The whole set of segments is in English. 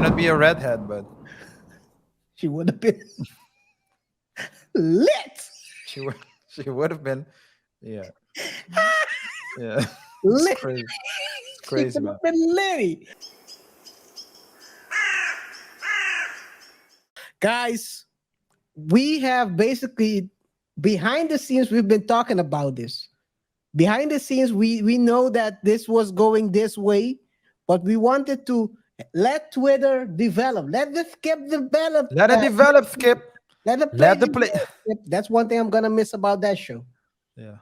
might not be a redhead, but She would have been lit. she would she would have been. Yeah, yeah. It's Lit. crazy. It's She crazy, could man. have been litty. Guys, we have basically behind the scenes, we've been talking about this. Behind the scenes, we know that this was going this way, but we wanted to let Twitter develop. Let the skip develop. Let it develop, Skip. Let the play Let the play. develop. Skip. That's one thing I'm gonna miss about that show. Yeah.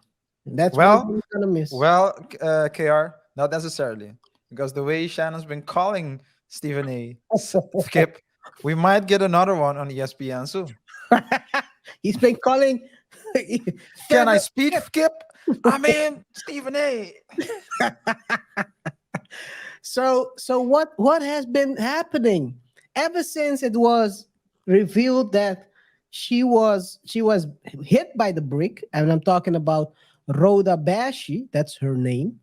That's one Well, thing I'm gonna miss. KR, not necessarily, because the way Shannon's been calling Stephen A. Skip, we might get another one on ESPN soon. He's been calling. Can I speak, Skip? I mean, Stephen A. So what has been happening ever since it was revealed that she was hit by the brick, and I'm talking about Rhoda Bashi, that's her name.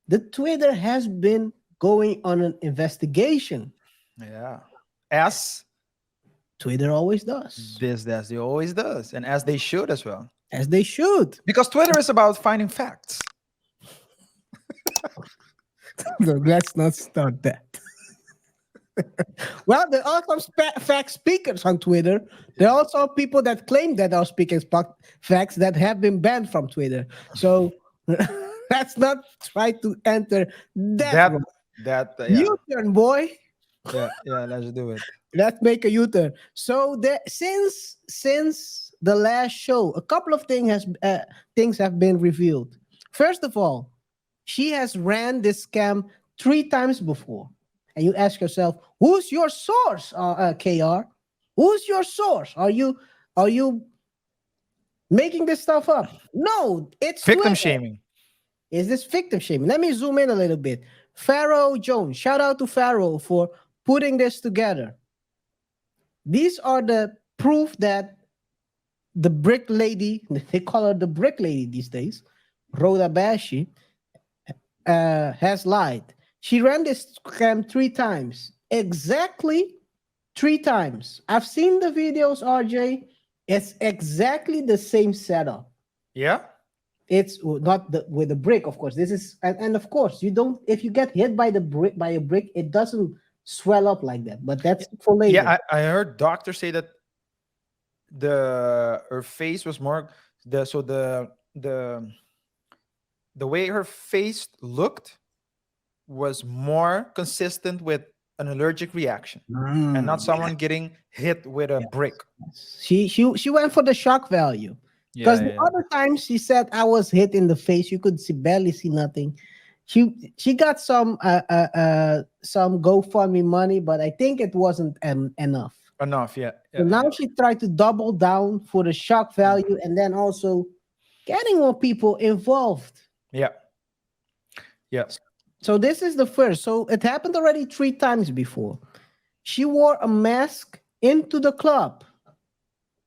The Twitter has been going on an investigation. Yeah. As Twitter always does, they always does, and as they should as well. as they should. Because Twitter is about finding facts. So let's not start that. Well, there are some fact speakers on Twitter. There are also people that claim that are speaking facts that have been banned from Twitter. So let's not try to enter that. Yeah. U-turn, boy. Yeah, let's do it. Let's make a U-turn. So since the last show, a couple of things have been revealed. First of all, she has ran this scam 3 times before. And you ask yourself, who's your source, KR? Who's your source? Are you making this stuff up? No, it's Victim Twitter. shaming. Is this victim shaming? Let me zoom in a little bit. Pharaoh Jones, shout out to Pharaoh for putting this together. These are the proof that the brick lady, they call her the brick lady these days, Rhoda Bashi, has lied. She ran this scam 3 times. Exactly 3 times. I've seen the videos, RJ. It's exactly the same setup. Yeah. It's not with the brick, of course. This is and of course you don't. If you get hit by a brick, it doesn't swell up like that. But that's for later. Yeah, I heard doctors say that her face was more the way her face looked was more consistent with an allergic reaction and not someone getting hit with a brick. She went for the shock value. Because the other times she said I was hit in the face, you could barely see nothing. She got some GoFundMe money, but I think it wasn't enough. Yeah. So now she tried to double down for the shock value and then also getting more people involved. Yeah. So this is the first. So it happened already 3 times before. She wore a mask into the club.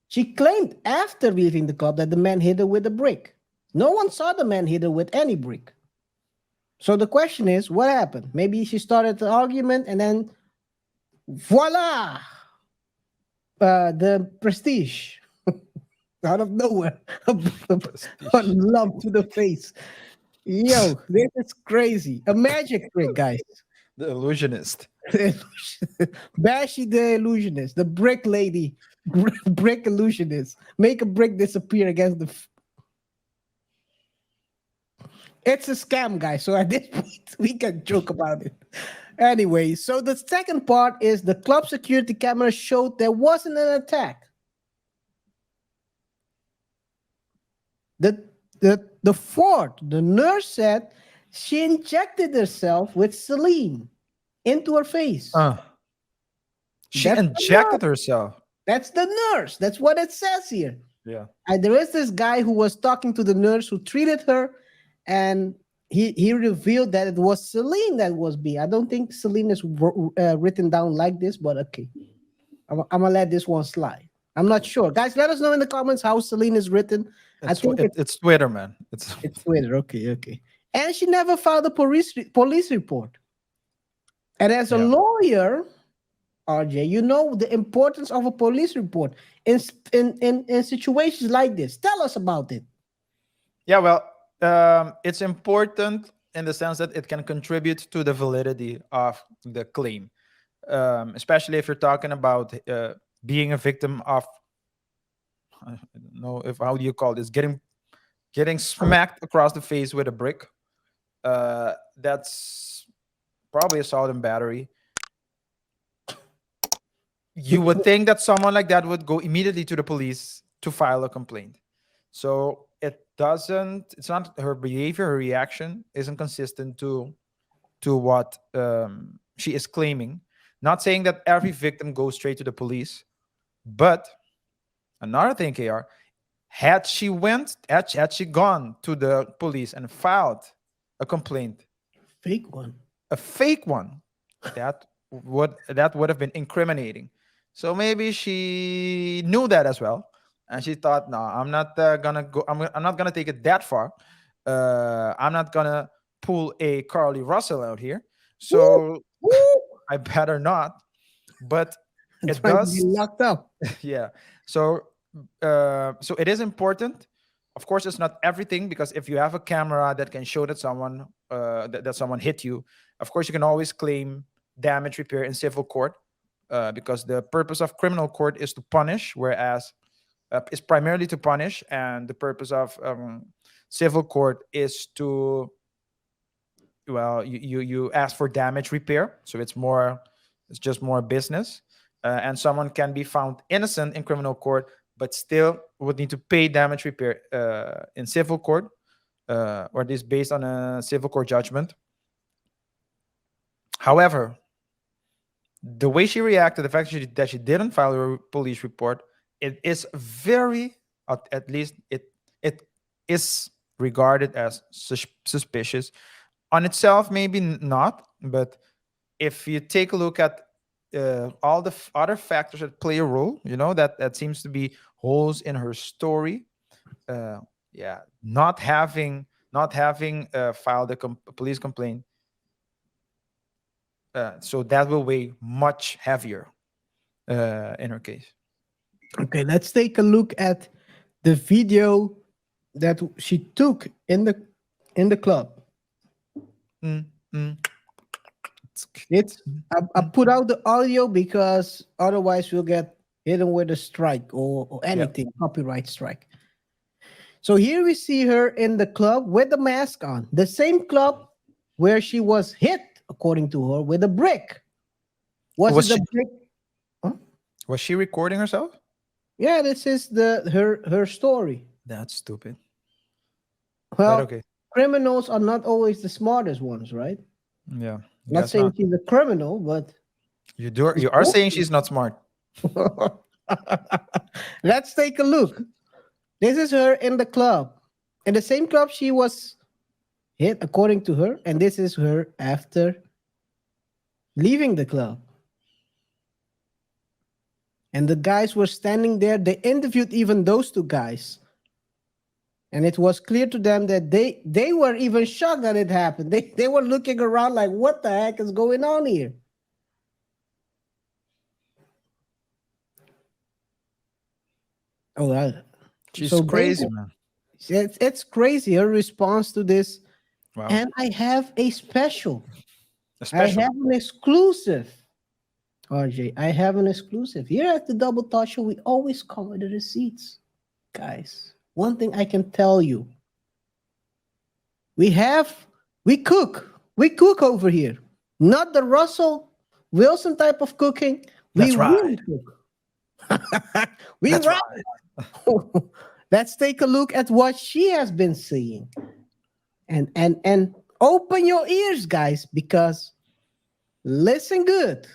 She claimed after leaving the club that the man hit her with a brick. No one saw the man hit her with any brick. So the question is, what happened? Maybe she started the argument and then voila! The prestige. Out of nowhere. A lump to the face. Yo, this is crazy. A magic trick, guys. The illusionist. Bashi the illusionist. The brick lady. Brick illusionist. Make a brick disappear against the... It's a scam, guys. So at this point, we can joke about it. Anyway, so the second part is the club security camera showed there wasn't an attack. The fourth, the nurse said she injected herself with saline into her face. She injected herself. That's the nurse. That's what it says here. Yeah. And there is this guy who was talking to the nurse who treated her, and he revealed that it was saline that was being. I don't think saline is written down like this, but okay. I'm gonna let this one slide. I'm not sure. Guys, let us know in the comments how saline is written. I think it's Twitter, man. It's Twitter. Okay. And she never filed a police report. And as a lawyer, RJ. You know the importance of a police report in situations like this. Tell us about it. Yeah, well, it's important in the sense that it can contribute to the validity of the claim, especially if you're talking about being a victim of, I don't know if how do you call this, getting smacked across the face with a brick. That's probably assault and battery. You would think that someone like that would go immediately to the police to file a complaint. So it doesn't. It's not her behavior. Her reaction isn't consistent to what she is claiming. Not saying that every victim goes straight to the police, but another thing, KR, had she gone to the police and filed a complaint, Fake one. a fake one, that would have been incriminating. So maybe she knew that as well, and she thought, "No, I'm not gonna go. I'm not gonna take it that far. I'm not gonna pull a Carly Russell out here. Woo! So Woo! I better not." But I'm it trying to get does, locked up. yeah. So so it is important. Of course, it's not everything, because if you have a camera that can show that someone that someone hit you, of course you can always claim damage repair in civil court, because the purpose of criminal court is to punish, whereas is primarily to punish, and the purpose of civil court is to, well, you ask for damage repair, so it's just more business, and someone can be found innocent in criminal court but still would need to pay damage repair in civil court, or this based on a civil court judgment. However, the way she reacted, the fact that she didn't file a police report, it is very, at least it is regarded as suspicious on itself. Maybe not, but if you take a look at all the other factors that play a role, that seems to be holes in her story. Uh, yeah, not having filed a police complaint, so that will weigh much heavier in her case. Okay, let's take a look at the video that she took in the club. Mm, mm, It's I put out the audio because otherwise we'll get hit with a strike or yeah. anything, copyright strike. So here we see her in the club with the mask on, the same club where she was hit, according to her, with a brick. Was Was it the she brick? Huh? was she recording herself? Yeah, this is her story. That's stupid. But Well, okay. criminals are not always the smartest ones, right? Yeah. Not Guess saying not. she's a criminal, but You are saying she's not smart. let's take a look. This is her in the club. In the same club she was hit, according to her, and this is her after leaving the club. And the guys were standing there. They interviewed even those two guys. And it was clear to them that they were even shocked that it happened. They were looking around like, what the heck is going on here? Oh, well. She's So crazy, basically, man. it's crazy, her response to this. Wow. And I have a special. A I special. have an exclusive. RJ, I have an exclusive. Here at the Double Thought Show, we always cover the receipts. Guys, one thing I can tell you. We cook. We cook over here. Not the Russell Wilson type of cooking. We That's right. really cook. we That's run. right. Let's take a look at what she has been saying. And open your ears, guys, because listen good.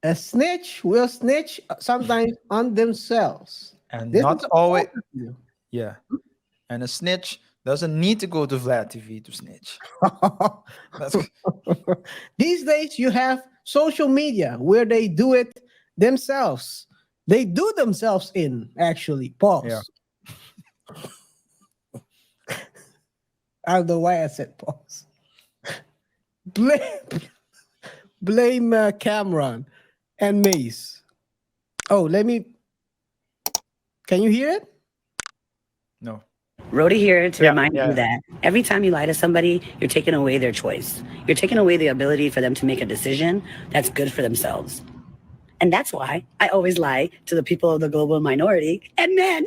A snitch will snitch sometimes on themselves. And This is not an always. overview. Yeah. And a snitch doesn't need to go to Vlad TV to snitch. That's These days, you have social media where they do it themselves. They do themselves in, actually. yeah. Pause. I don't know why I said pause. Play, blame Cameron and Mace. Oh, let me. Can you hear it? No. Wrote it here to Yeah, remind yeah, you yeah. that every time you lie to somebody, you're taking away their choice. You're taking away the ability for them to make a decision that's good for themselves. And that's why I always lie to the people of the global minority and men.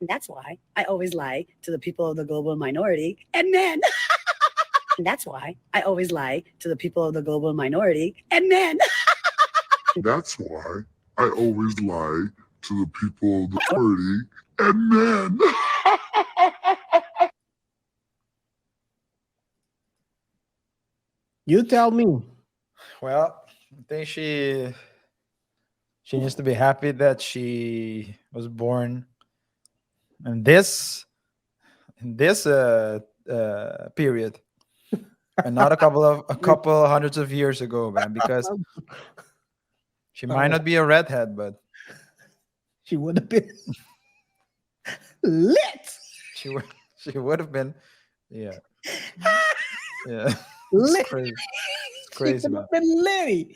That's why I always lie to the people of the global minority and men. That's why I always lie to the people of the global minority and men. That's why I always lie to the people of the minority and men. You tell me. Well, I think she needs to be happy that she was born in this period, and not a couple hundreds of years ago, man. Because she might Oh, not be a redhead, but she would have been lit. she would she would have been. Yeah, yeah. It's Lit. crazy. It's She crazy, would man. have been litty.